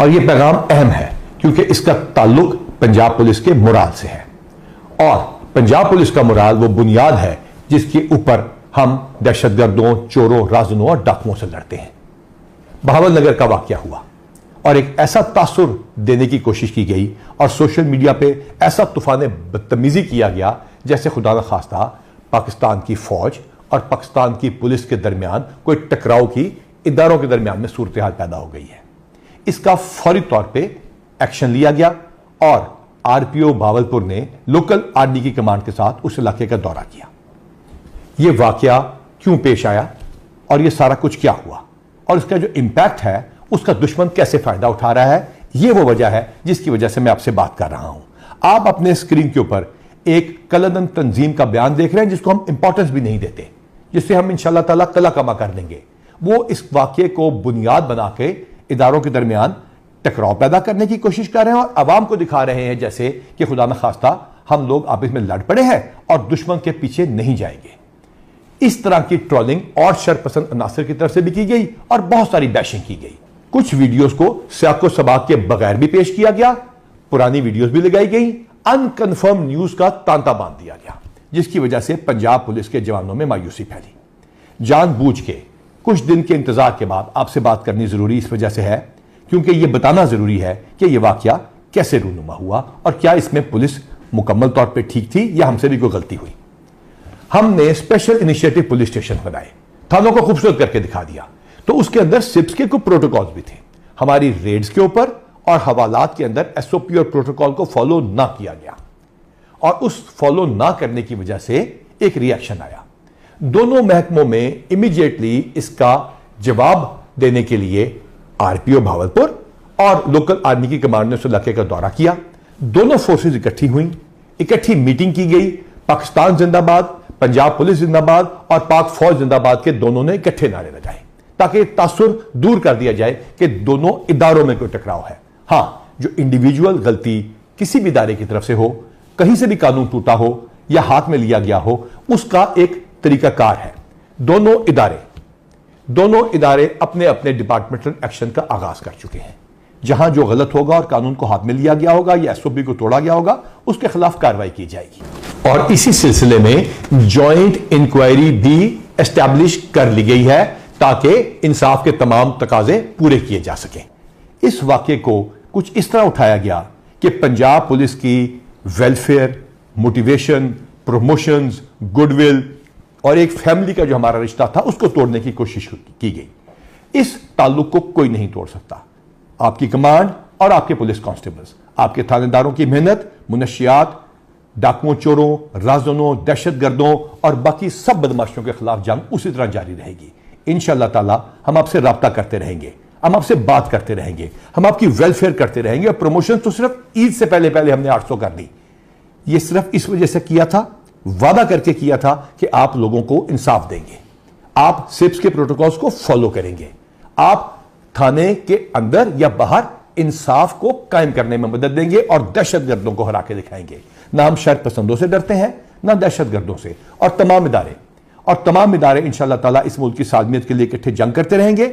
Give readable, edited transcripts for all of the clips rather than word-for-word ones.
और यह पैगाम अहम है क्योंकि इसका ताल्लुक पंजाब पुलिस के मोराल से है और पंजाब पुलिस का मोराल वो बुनियाद है जिसके ऊपर हम दहशतगर्दों, चोरों, राजनों और डाकुओं से लड़ते हैं। बहावल नगर का वाकया हुआ और एक ऐसा तासुर देने की कोशिश की गई और सोशल मीडिया पे ऐसा तूफान बदतमीजी किया गया जैसे खुदा न खास्ता पाकिस्तान की फौज और पाकिस्तान की पुलिस के दरमियान कोई टकराव की इदारों के दरमियान में सूरत हाल पैदा हो गई है। इसका फौरी तौर पे एक्शन लिया गया और आरपीओ भावलपुर ने लोकल आर्मी की कमांड के साथ उस इलाके का दौरा किया। यह वाकया क्यों पेश आया और यह सारा कुछ क्या हुआ और इसका जो इंपैक्ट है उसका दुश्मन कैसे फायदा उठा रहा है, यह वो वजह है जिसकी वजह से मैं आपसे बात कर रहा हूं। आप अपने स्क्रीन के ऊपर एक कलदन तंजीम का बयान देख रहे हैं जिसको हम इंपॉर्टेंस भी नहीं देते, जिससे हम इंशाल्लाह ताला कला कमा कर देंगे। वो इस वाकये को बुनियाद बना के इदारों के दरमियान टकराव पैदा करने की कोशिश कर रहे हैं और अवाम को दिखा रहे हैं जैसे कि खुदा न खास्ता हम लोग आपस में लड़ पड़े हैं और दुश्मन के पीछे नहीं जाएंगे। इस तरह की ट्रोलिंग और शरपसंद अनासर की तरफ से भी की गई और बहुत सारी बैशिंग की गई। कुछ वीडियोस को सियाको सबाक के बगैर भी पेश किया गया, पुरानी वीडियोस भी लगाई गई, अनकन्फर्म न्यूज का तांता बांध दिया गया, जिसकी वजह से पंजाब पुलिस के जवानों में मायूसी फैली। जानबूझ के कुछ दिन के इंतजार के बाद आपसे बात करनी जरूरी इस वजह से है क्योंकि यह बताना जरूरी है कि यह वाकया कैसे रूनुमा हुआ और क्या इसमें पुलिस मुकम्मल तौर पर ठीक थी या हमसे भी कोई गलती हुई। हमने स्पेशल इनिशिएटिव पुलिस स्टेशन बनाए, थानों को खूबसूरत करके दिखा दिया, तो उसके अंदर सिप्स के कुछ प्रोटोकॉल्स भी थे। हमारी रेड्स के ऊपर और हवालात के अंदर एसओपी और प्रोटोकॉल को फॉलो ना किया गया और उस फॉलो ना करने की वजह से एक रिएक्शन आया। दोनों महकमों में इमीडिएटली इसका जवाब देने के लिए आरपीओ भावलपुर और लोकल आर्मी की कमांड ने उस इलाके का दौरा किया। दोनों फोर्सेस इकट्ठी हुई, इकट्ठी मीटिंग की गई। पाकिस्तान जिंदाबाद, पंजाब पुलिस जिंदाबाद और पाक फौज जिंदाबाद के दोनों ने इकट्ठे नारे लगाए ताकि तासुर दूर कर दिया जाए कि दोनों इदारों में कोई टकराव है। हां, जो इंडिविजुअल गलती किसी भी इदारे की तरफ से हो, कहीं से भी कानून टूटा हो या हाथ में लिया गया हो, उसका एक तरीकाकार है। दोनों इदारे अपने अपने डिपार्टमेंटल एक्शन का आगाज कर चुके हैं। जहां जो गलत होगा और कानून को हाथ में लिया गया होगा या एसओपी को तोड़ा गया होगा, उसके खिलाफ कार्रवाई की जाएगी और इसी सिलसिले में जॉइंट इंक्वायरी भी एस्टैब्लिश कर ली गई है ताकि इंसाफ के तमाम तकाजे पूरे किए जा सकें। इस वाकये को कुछ इस तरह उठाया गया कि पंजाब पुलिस की वेलफेयर, मोटिवेशन, प्रमोशंस, गुडविल और एक फैमिली का जो हमारा रिश्ता था उसको तोड़ने की कोशिश की गई। इस ताल्लुक को कोई नहीं तोड़ सकता। आपकी कमांड और आपके पुलिस कांस्टेबल्स, आपके थानेदारों की मेहनत मुनशियात, डाकुओं, चोरों, राजनों, दहशतगर्दों और बाकी सब बदमाशों के खिलाफ जंग उसी तरह जारी रहेगी। इंशाअल्लाह ताला हम आपसे राब्ता करते रहेंगे, हम आपसे बात करते रहेंगे, हम आपकी वेलफेयर करते रहेंगे। और प्रमोशन तो सिर्फ ईद से पहले पहले हमने 800 कर दी। यह सिर्फ इस वजह से किया था, वादा करके किया था कि आप लोगों को इंसाफ देंगे, आप सिप्स के प्रोटोकॉल्स को फॉलो करेंगे, आप थाने के अंदर या बाहर इंसाफ को कायम करने में मदद देंगे और दहशतगर्दों को हरा के दिखाएंगे। ना हम शर पसंदों से डरते हैं, ना दहशतगर्दों से। और तमाम इदारे इंशाअल्लाह ताला इस मुल्क की सालमियत के लिए इकट्ठे जंग करते रहेंगे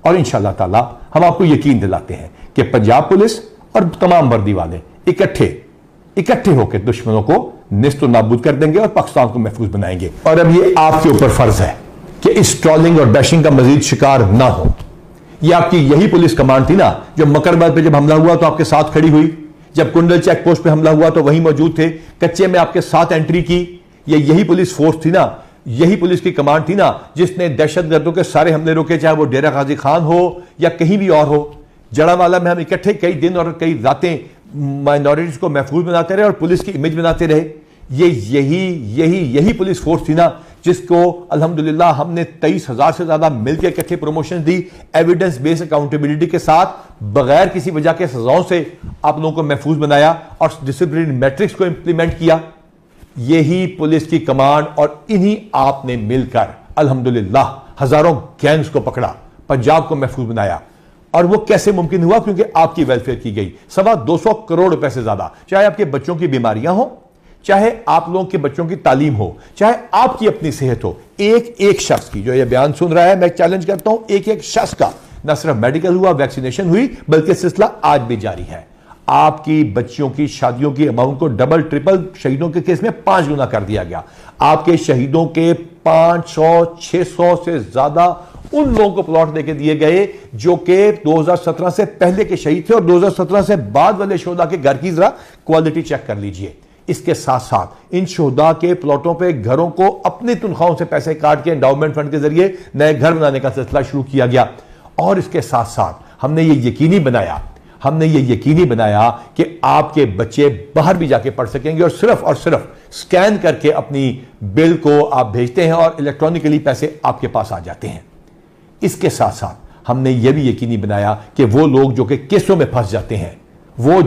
और इंशाअल्लाह ताला हम आपको यकीन दिलाते हैं कि पंजाब पुलिस और तमाम वर्दी वाले इकट्ठे होकर दुश्मनों को निस्त नाबूद कर देंगे और पाकिस्तान को महफूज बनाएंगे। और अब ये आपके ऊपर फर्ज है कि इस ट्रोलिंग और बैशिंग का मजीद शिकार ना हो। ये आपकी यही पुलिस कमांड थी ना जो मकरबाद पे जब हमला हुआ तो आपके साथ खड़ी हुई, जब कुंडल चेक पोस्ट पे हमला हुआ तो वहीं मौजूद थे, कच्चे में आपके साथ एंट्री की। ये यही पुलिस फोर्स थी ना, यही पुलिस की कमांड थी ना जिसने दहशतगर्दों के सारे हमले रोके, चाहे वो डेरा गाजी खान हो या कहीं भी और हो। जड़ावाला में हम इकट्ठे कई दिन और कई रातें माइनॉरिटीज को महफूज बनाते रहे और पुलिस की इमेज बनाते रहे। ये यही पुलिस फोर्स थी ना जिसको अल्हम्दुलिल्लाह हमने 23,000 से ज्यादा मिलकर इकट्ठे प्रमोशन दी, एविडेंस बेस्ड अकाउंटेबिलिटी के साथ, बगैर किसी वजह के सजाओं से आप लोगों को महफूज बनाया और डिसिप्लिन मैट्रिक्स को इंप्लीमेंट किया। यही पुलिस की कमांड और इन्हीं आपने मिलकर अल्हम्दुलिल्लाह हजारों गैंग्स को पकड़ा, पंजाब को महफूज बनाया। और वो कैसे मुमकिन हुआ? क्योंकि आपकी वेलफेयर की गई। 225 करोड़ रुपए से ज्यादा, चाहे आपके बच्चों की बीमारियां हो, चाहे आप लोगों के बच्चों की तालीम हो, चाहे आपकी अपनी सेहत हो, एक एक शख्स की, जो ये बयान सुन रहा है मैं चैलेंज करता हूं, एक एक शख्स का न सिर्फ मेडिकल हुआ, वैक्सीनेशन हुई, बल्कि सिलसिला आज भी जारी है। आपकी बच्चियों की शादियों की अमाउंट को डबल ट्रिपल शहीदों के केस में 5 गुना कर दिया गया। आपके शहीदों के 500-600 से ज्यादा उन लोगों को प्लॉट देके दिए गए जो कि 2017 से पहले के शहीद थे, और 2017 से बाद वाले शोधा के घर की जरा क्वालिटी चेक कर लीजिए। इसके साथ साथ इन शोधा के प्लॉटों पे घरों को अपनी तनख्वाहों से पैसे काट के एंडाउमेंट फंड के जरिए नए घर बनाने का सिलसिला शुरू किया गया। और इसके साथ साथ हमने ये यकीनी बनाया कि आपके बच्चे बाहर भी जाके पढ़ सकेंगे, और सिर्फ स्कैन करके अपनी बिल को आप भेजते हैं और इलेक्ट्रॉनिकली पैसे आपके पास आ जाते हैं। इसके साथ साथ हमने यह भी यकीनी बनाया कि वो लोग जो कि केसों में फंस जाते हैं, वो